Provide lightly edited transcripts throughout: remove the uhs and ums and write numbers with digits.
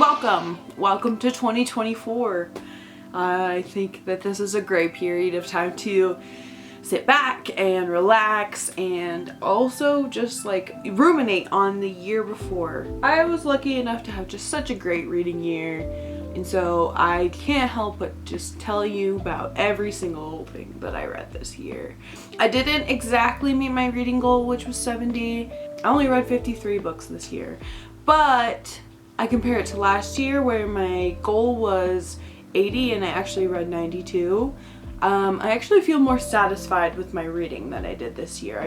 Welcome to 2024. I think that this is a great period of time to sit back and relax and also just like ruminate on the year before. I was lucky enough to have just such a great reading year, and so I can't help but just tell you about every single thing that I read this year. I didn't exactly meet my reading goal, which was 70. I only read 53 books this year, but I compare it to last year where my goal was 80 and I actually read 92. I actually feel more satisfied with my reading than I did this year.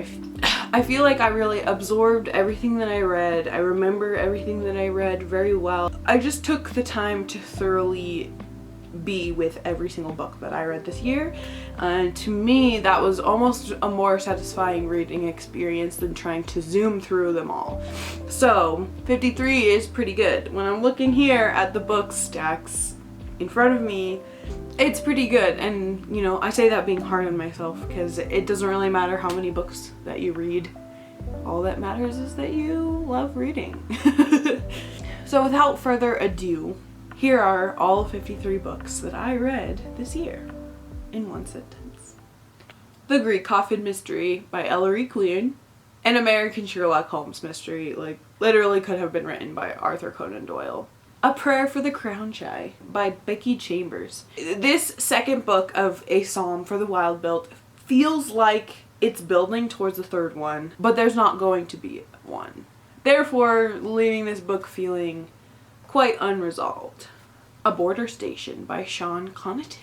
I feel like I really absorbed everything that I read. I remember everything that I read very well. I just took the time to thoroughly be with every single book that I read this year. And to me, that was almost a more satisfying reading experience than trying to zoom through them all. So 53 is pretty good. When I'm looking here at the book stacks in front of me, it's pretty good. And you know, I say that being hard on myself because it doesn't really matter how many books that you read. All that matters is that you love reading. So without further ado, here are all 53 books that I read this year in one sentence. The Greek Coffin Mystery by Ellery Queen. An American Sherlock Holmes mystery, like literally could have been written by Arthur Conan Doyle. A Prayer for the Crown Shy by Becky Chambers. This second book of A Psalm for the Wild Built feels like it's building towards the third one, but there's not going to be one. Therefore, leaving this book feeling quite unresolved. A Border Station by Sean Connaughton.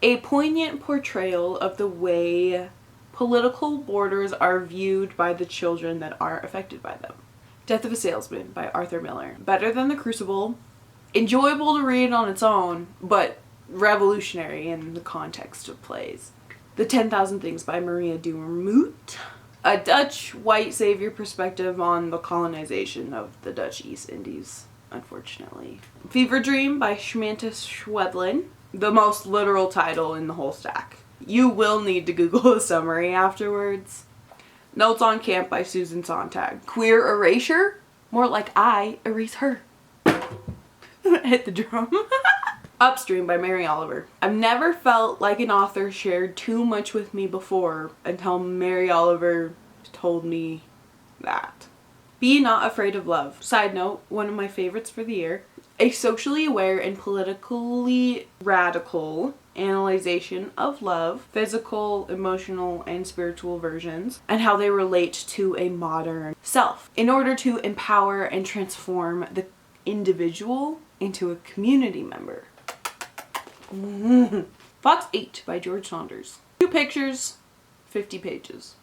A poignant portrayal of the way political borders are viewed by the children that are affected by them. Death of a Salesman by Arthur Miller. Better than The Crucible. Enjoyable to read on its own, but revolutionary in the context of plays. The 10,000 Things by Maria Duermuth. A Dutch white savior perspective on the colonization of the Dutch East Indies, unfortunately. Fever Dream by Samantha Schweblin. The most literal title in the whole stack. You will need to Google a summary afterwards. Notes on Camp by Susan Sontag. Queer Erasure? More like I erase her. Hit the drum. Upstream by Mary Oliver. I've never felt like an author shared too much with me before until Mary Oliver told me that. Be Not Afraid of Love. Side note, one of my favorites for the year. A socially aware and politically radical analyzation of love, physical, emotional, and spiritual versions, and how they relate to a modern self in order to empower and transform the individual into a community member. Fox 8 by George Saunders. 2 pictures, 50 pages.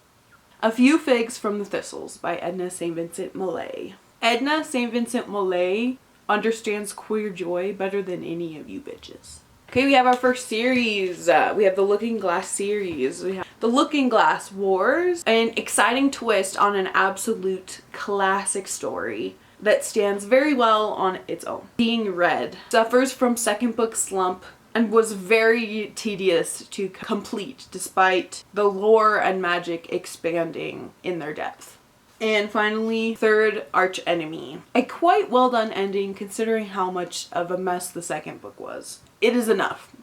A Few Figs from the Thistles by Edna St. Vincent Millay. Edna St. Vincent Millay understands queer joy better than any of you bitches. Okay, we have our first series. We have the Looking Glass series. We have The Looking Glass Wars, an exciting twist on an absolute classic story that stands very well on its own. Being Read suffers from second book slump and was very tedious to complete despite the lore and magic expanding in their depth. And finally, Third Arch Enemy. A quite well done ending considering how much of a mess the second book was. It is enough.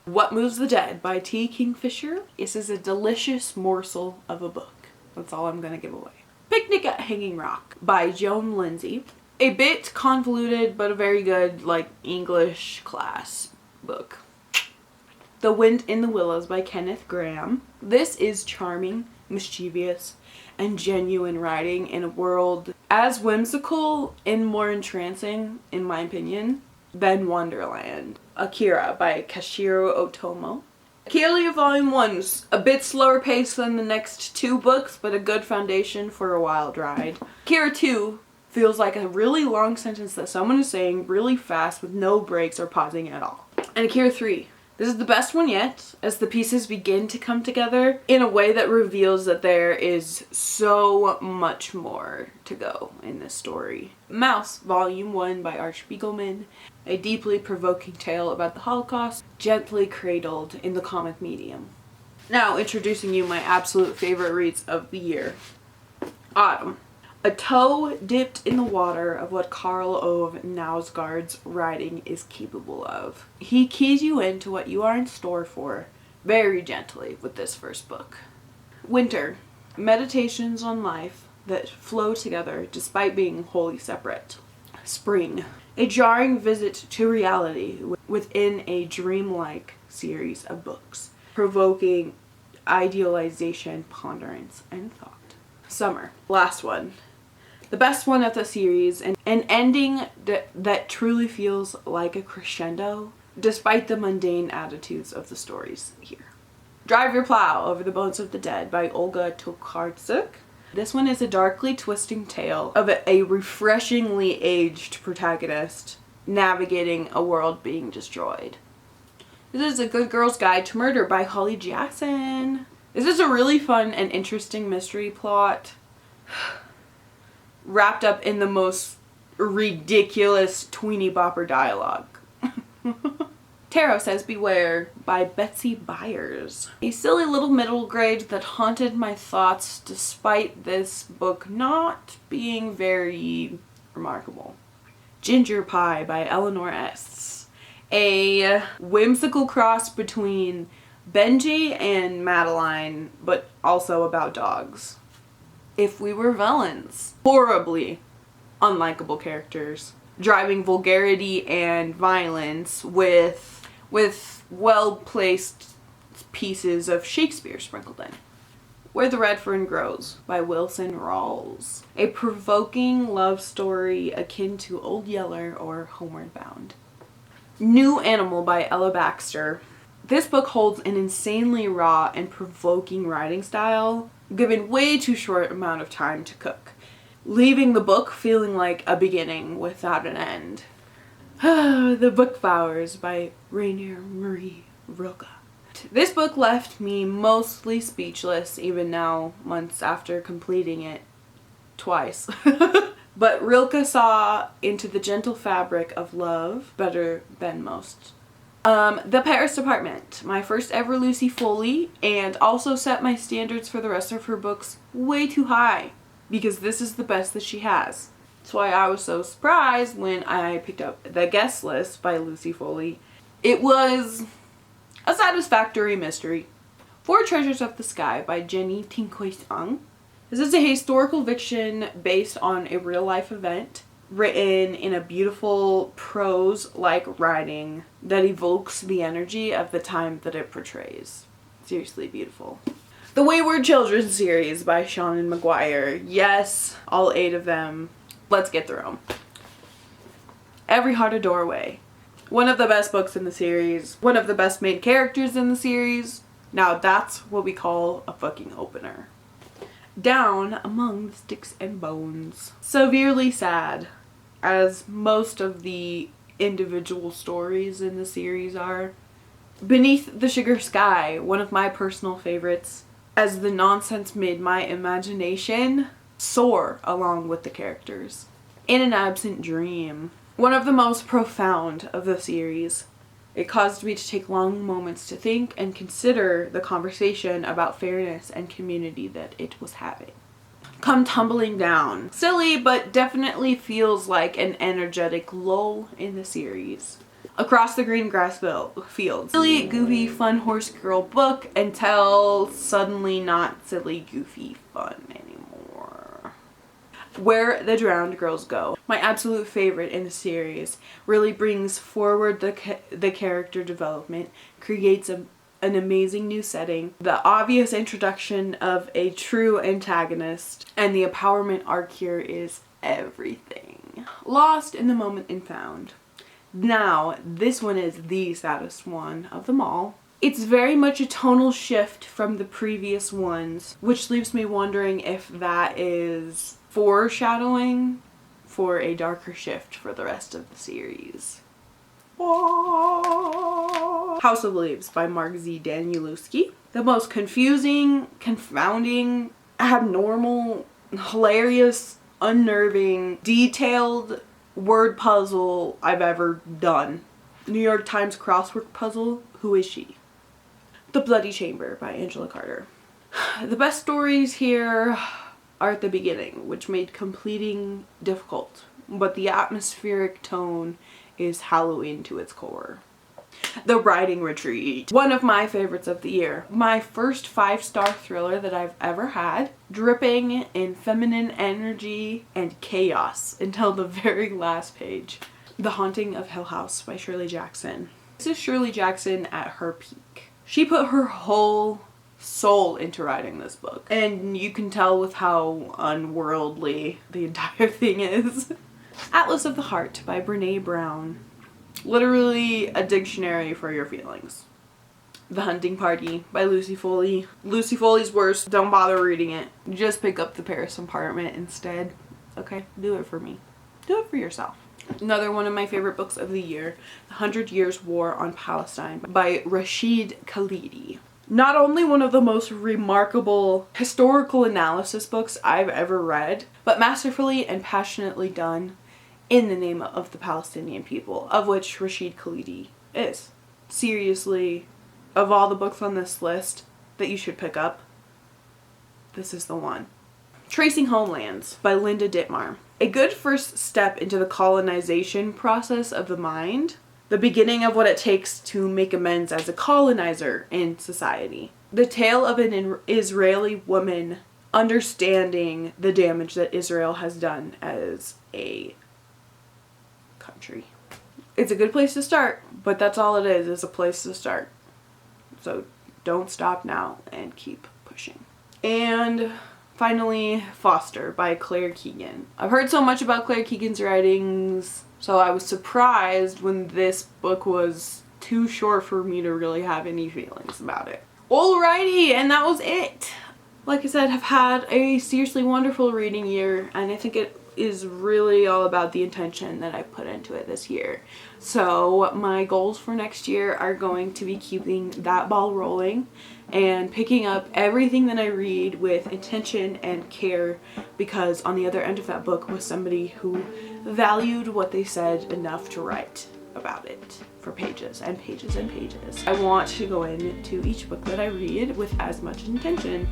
What Moves the Dead by T. Kingfisher. This is a delicious morsel of a book. That's all I'm gonna give away. Picnic at Hanging Rock by Joan Lindsay. A bit convoluted, but a very good, like, English class book. The Wind in the Willows by Kenneth Grahame. This is charming, mischievous, and genuine writing in a world as whimsical and more entrancing, in my opinion, than Wonderland. Akira by Kashiro Otomo. Akira Volume 1's a bit slower paced than the next 2 books, but a good foundation for a wild ride. Akira 2 feels like a really long sentence that someone is saying really fast with no breaks or pausing at all. And Akira 3. This is the best one yet, as the pieces begin to come together in a way that reveals that there is so much more to go in this story. Mouse, Volume 1 by Art Spiegelman. A deeply provoking tale about the Holocaust, gently cradled in the comic medium. Now introducing you my absolute favorite reads of the year. Autumn. A toe dipped in the water of what Karl Ove Knausgaard's writing is capable of. He keys you into what you are in store for very gently with this first book. Winter. Meditations on life that flow together despite being wholly separate. Spring. A jarring visit to reality within a dreamlike series of books, provoking idealization, ponderance, and thought. Summer. Last one. The best one of the series, and an ending that truly feels like a crescendo, despite the mundane attitudes of the stories here. Drive Your Plow Over the Bones of the Dead by Olga Tokarczuk. This one is a darkly twisting tale of a refreshingly aged protagonist navigating a world being destroyed. This is A Good Girl's Guide to Murder by Holly Jackson. This is a really fun and interesting mystery plot wrapped up in the most ridiculous tweeny bopper dialogue. Tarot Says Beware by Betsy Byers. A silly little middle grade that haunted my thoughts despite this book not being very remarkable. Ginger Pie by Eleanor S. A whimsical cross between Benji and Madeline, but also about dogs. If We Were Villains. Horribly unlikable characters. Driving vulgarity and violence with well-placed pieces of Shakespeare sprinkled in. Where the Red Fern Grows by Wilson Rawls. A provoking love story akin to Old Yeller or Homeward Bound. New Animal by Ella Baxter. This book holds an insanely raw and provoking writing style, given way too short amount of time to cook, leaving the book feeling like a beginning without an end. The Book Flowers by Rainier Marie Rilke. This book left me mostly speechless even now, months after completing it twice. But Rilke saw into the gentle fabric of love better than most. The Paris Apartment, my first ever Lucy Foley, and also set my standards for the rest of her books way too high, because this is the best that she has. That's why I was so surprised when I picked up The Guest List by Lucy Foley. It was a satisfactory mystery. Four Treasures of the Sky by Jenny Tinkoisang. This is a historical fiction based on a real life event, written in a beautiful prose-like writing that evokes the energy of the time that it portrays. Seriously beautiful. The Wayward Children series by Seanan McGuire. Yes, all 8 of them. Let's get through them. Every Heart a Doorway. One of the best books in the series. One of the best main characters in the series. Now that's what we call a fucking opener. Down Among the Sticks and Bones. Severely sad, as most of the individual stories in the series are. Beneath the Sugar Sky, one of my personal favorites, as the nonsense made my imagination soar along with the characters. In an Absent Dream, one of the most profound of the series. It caused me to take long moments to think and consider the conversation about fairness and community that it was having. Come Tumbling Down. Silly, but definitely feels like an energetic lull in the series. Across the Green Grass Fields. Silly, goofy, fun horse girl book until suddenly not silly, goofy fun anymore. Where the Drowned Girls Go. My absolute favorite in the series. Really brings forward the character development, creates an amazing new setting, the obvious introduction of a true antagonist, and the empowerment arc here is everything. Lost in the Moment and Found. Now, this one is the saddest one of them all. It's very much a tonal shift from the previous ones, which leaves me wondering if that is foreshadowing for a darker shift for the rest of the series. House of Leaves by Mark Z. Danielewski. The most confusing, confounding, abnormal, hilarious, unnerving, detailed word puzzle I've ever done. New York Times crossword puzzle. Who is she? The Bloody Chamber by Angela Carter. The best stories here are at the beginning, which made completing difficult, but the atmospheric tone is Halloween to its core. The Writing Retreat, one of my favorites of the year. My first 5-star thriller that I've ever had, dripping in feminine energy and chaos until the very last page. The Haunting of Hill House by Shirley Jackson. This is Shirley Jackson at her peak. She put her whole soul into writing this book, and you can tell with how unworldly the entire thing is. Atlas of the Heart by Brene Brown. Literally a dictionary for your feelings. The Hunting Party by Lucy Foley. Lucy Foley's worse. Don't bother reading it. Just pick up The Paris Apartment instead. Okay? Do it for me. Do it for yourself. Another one of my favorite books of the year, The 100 Years' War on Palestine by Rashid Khalidi. Not only one of the most remarkable historical analysis books I've ever read, but masterfully and passionately done in the name of the Palestinian people, of which Rashid Khalidi is. Seriously, of all the books on this list that you should pick up, this is the one. Tracing Homelands by Linda Dittmar. A good first step into the colonization process of the mind, the beginning of what it takes to make amends as a colonizer in society. The tale of an Israeli woman understanding the damage that Israel has done as a country. It's a good place to start, but that's all it is a place to start. So don't stop now and keep pushing. And finally, Foster by Claire Keegan. I've heard so much about Claire Keegan's writings, so I was surprised when this book was too short for me to really have any feelings about it. Alrighty, and that was it. Like I said, I've had a seriously wonderful reading year, and I think it is really all about the intention that I put into it this year. So my goals for next year are going to be keeping that ball rolling and picking up everything that I read with intention and care, because on the other end of that book was somebody who valued what they said enough to write about it for pages and pages and pages. I want to go into each book that I read with as much intention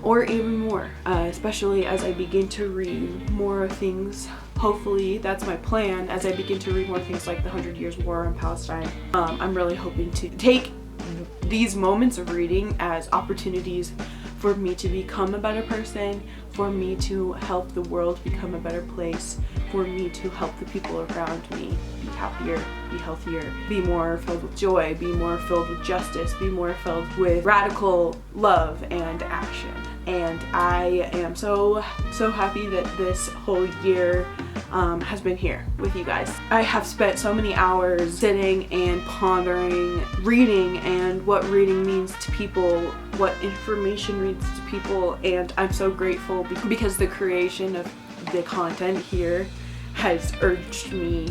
or even more, especially as I begin to read more things. Hopefully, that's my plan, as I begin to read more things like The 100 Years' War on Palestine. I'm really hoping to take these moments of reading as opportunities for me to become a better person, for me to help the world become a better place, for me to help the people around me be happier, be healthier, be more filled with joy, be more filled with justice, be more filled with radical love and action. And I am so happy that this whole year has been here with you guys. I have spent so many hours sitting and pondering reading and what reading means to people, what information means to people, and I'm so grateful because the creation of the content here has urged me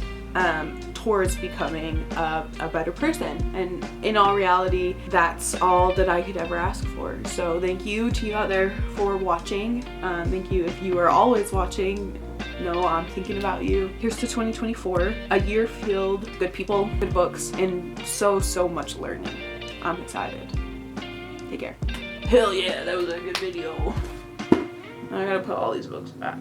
towards becoming a better person, and in all reality, that's all that I could ever ask for. So thank you to you out there for watching. Thank you if you are always watching. No, I'm thinking about you. Here's to 2024, a year filled with good people, good books, and so much learning. I'm excited. Take care. Hell yeah, that was a good video. I gotta put all these books back.